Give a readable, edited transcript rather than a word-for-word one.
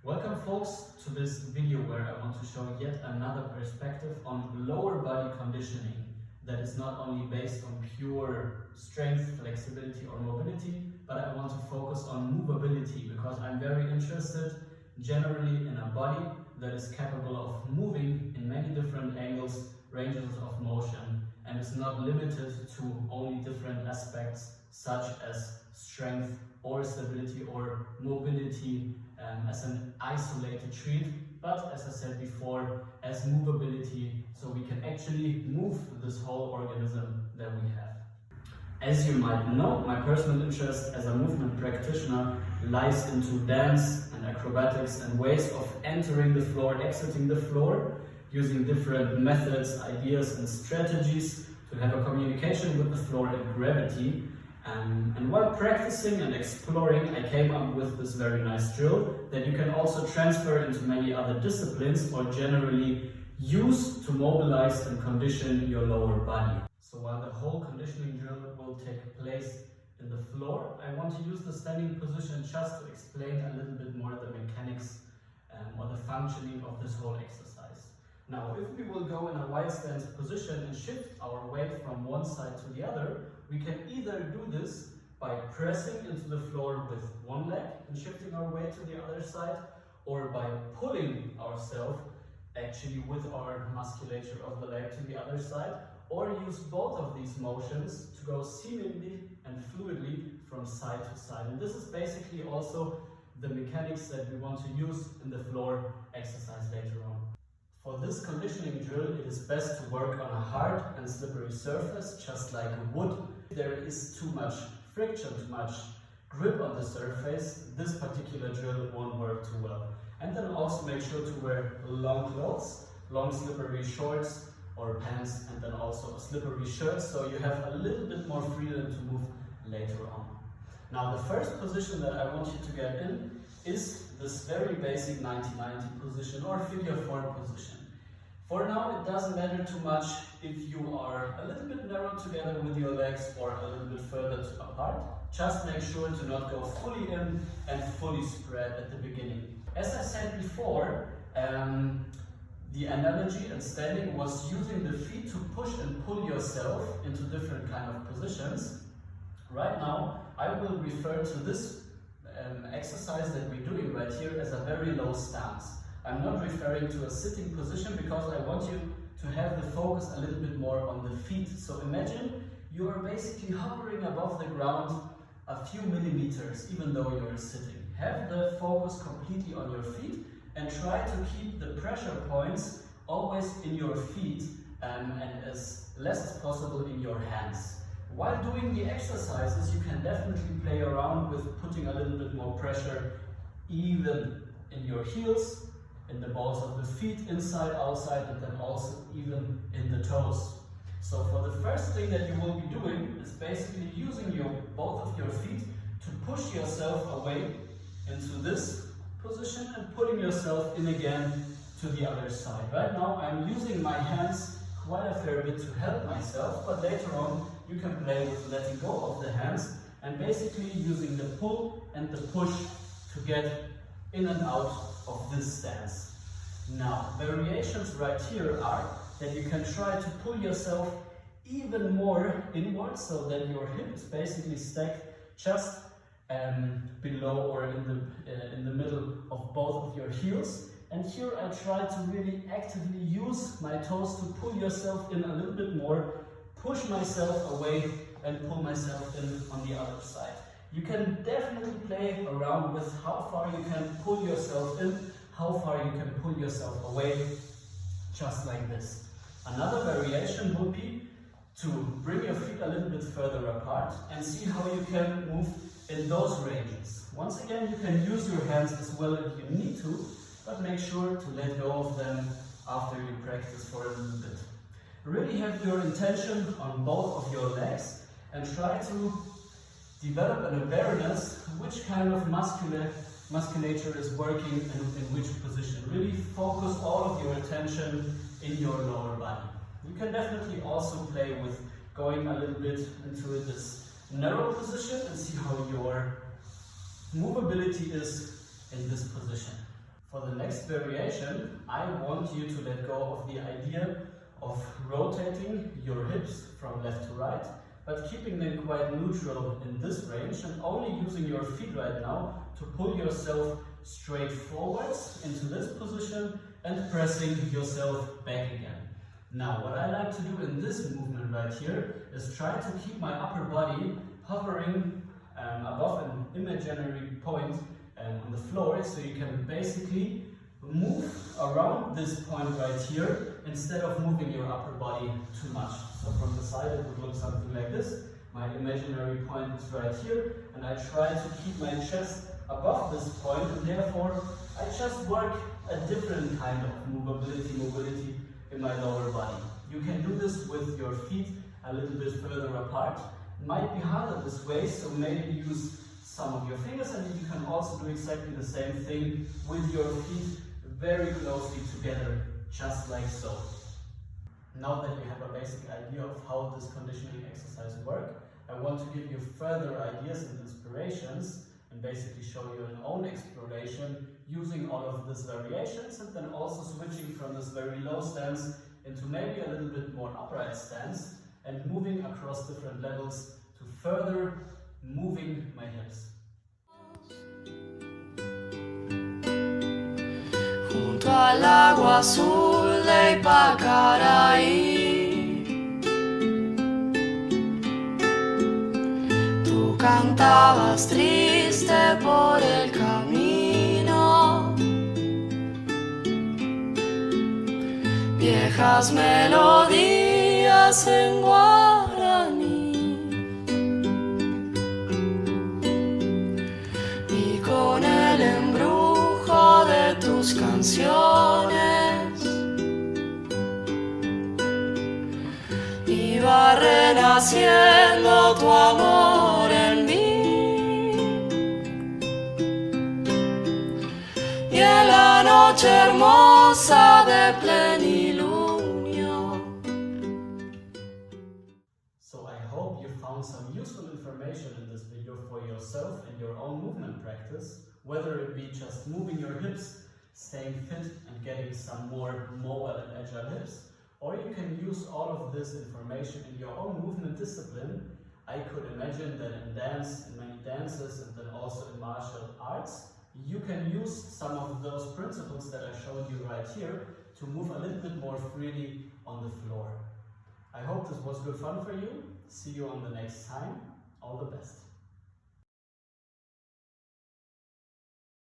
Welcome folks to this video where I want to show yet another perspective on lower body conditioning that is not only based on pure strength, flexibility or mobility, but I want to focus on movability because I'm very interested generally in a body that is capable of moving in many different angles, ranges of motion, and is not limited to only different aspects such as strength or stability or mobility as an isolated trait, but as I said before, as movability, so we can actually move this whole organism that we have. As you might know, my personal interest as a movement practitioner lies into dance and acrobatics and ways of entering the floor, exiting the floor, using different methods, ideas and strategies to have a communication with the floor and gravity. And while practicing and exploring, I came up with this very nice drill that you can also transfer into many other disciplines or generally use to mobilize and condition your lower body. So while the whole conditioning drill will take place in the floor, I want to use the standing position just to explain a little bit more the mechanics or the functioning of this whole exercise. Now, if we will go in a wide stance position and shift our weight from one side to the other, we can either do this by pressing into the floor with one leg and shifting our weight to the other side, or by pulling ourselves actually with our musculature of the leg to the other side, or use both of these motions to go seamlessly and fluidly from side to side. And this is basically also the mechanics that we want to use in the floor exercise later on. For this conditioning drill, it is best to work on a hard and slippery surface, just like wood. If there is too much friction, too much grip on the surface, this particular drill won't work too well. And then also make sure to wear long clothes, long slippery shorts or pants, and then also a slippery shirt, so you have a little bit more freedom to move later on. Now, the first position that I want you to get in is this very basic 90-90 position or figure 4 position. For now, it doesn't matter too much if you are a little bit narrow together with your legs or a little bit further apart. Just make sure to not go fully in and fully spread at the beginning. As I said before, the analogy in standing was using the feet to push and pull yourself into different kind of positions. Right now, I will refer to this exercise that we're doing right here as a very low stance. I'm not referring to a sitting position because I want you to have the focus a little bit more on the feet. So imagine you are basically hovering above the ground a few millimeters, even though you're sitting. Have the focus completely on your feet and try to keep the pressure points always in your feet and as less as possible in your hands. While doing the exercises, you can definitely play around with putting a little bit more pressure even in your heels, in the balls of the feet, inside, outside, and then also even in the toes. So for the first thing that you will be doing is basically using both of your feet to push yourself away into this position and pulling yourself in again to the other side. Right now I'm using my hands quite a fair bit to help myself, but later on you can play with letting go of the hands and basically using the pull and the push to get in and out of this stance. Now, variations right here are that you can try to pull yourself even more inwards so that your hip is basically stacked just below or in the middle of both of your heels. And here I try to really actively use my toes to pull yourself in a little bit more, push myself away and pull myself in on the other side. You can definitely play around with how far you can pull yourself in, how far you can pull yourself away, just like this. Another variation would be to bring your feet a little bit further apart and see how you can move in those ranges. Once again, you can use your hands as well if you need to, but make sure to let go of them after you practice for a little bit. Really have your intention on both of your legs and try to develop an awareness which kind of musculature is working and in which position. Really focus all of your attention in your lower body. You can definitely also play with going a little bit into this narrow position and see how your movability is in this position. For the next variation, I want you to let go of the idea of rotating your hips from left to right, but keeping them quite neutral in this range and only using your feet right now to pull yourself straight forwards into this position and pressing yourself back again. Now, what I like to do in this movement right here is try to keep my upper body hovering above an imaginary point on the floor, so you can basically move around this point right here instead of moving your upper body too much. So from the side it would look something like this. My imaginary point is right here, and I try to keep my chest above this point, and therefore I just work a different kind of mobility in my lower body. You can do this with your feet a little bit further apart. It might be harder this way, so maybe use some of your fingers, and you can also do exactly the same thing with your feet very closely together, just like so. Now that you have a basic idea of how this conditioning exercise works, I want to give you further ideas and inspirations and basically show you an own exploration using all of these variations, and then also switching from this very low stance into maybe a little bit more upright stance and moving across different levels to further moving my hips. Junto al agua azul de Ipacaraí, tú cantabas triste por el camino, viejas melodías en guaraní, y con el embrujo de tus canciones iba renaciendo tu amor en mí, y en la noche hermosa de plenilunio. So I hope you found some useful information in this video for yourself and your own movement practice, whether it be just moving your hips, staying fit and getting some more mobile and agile hips, or you can use all of this information in your own movement discipline. I could imagine that in dance, in many dances, and then also in martial arts, you can use some of those principles that I showed you right here to move a little bit more freely on the floor. I hope this was good fun for you. See you on the next time. All the best.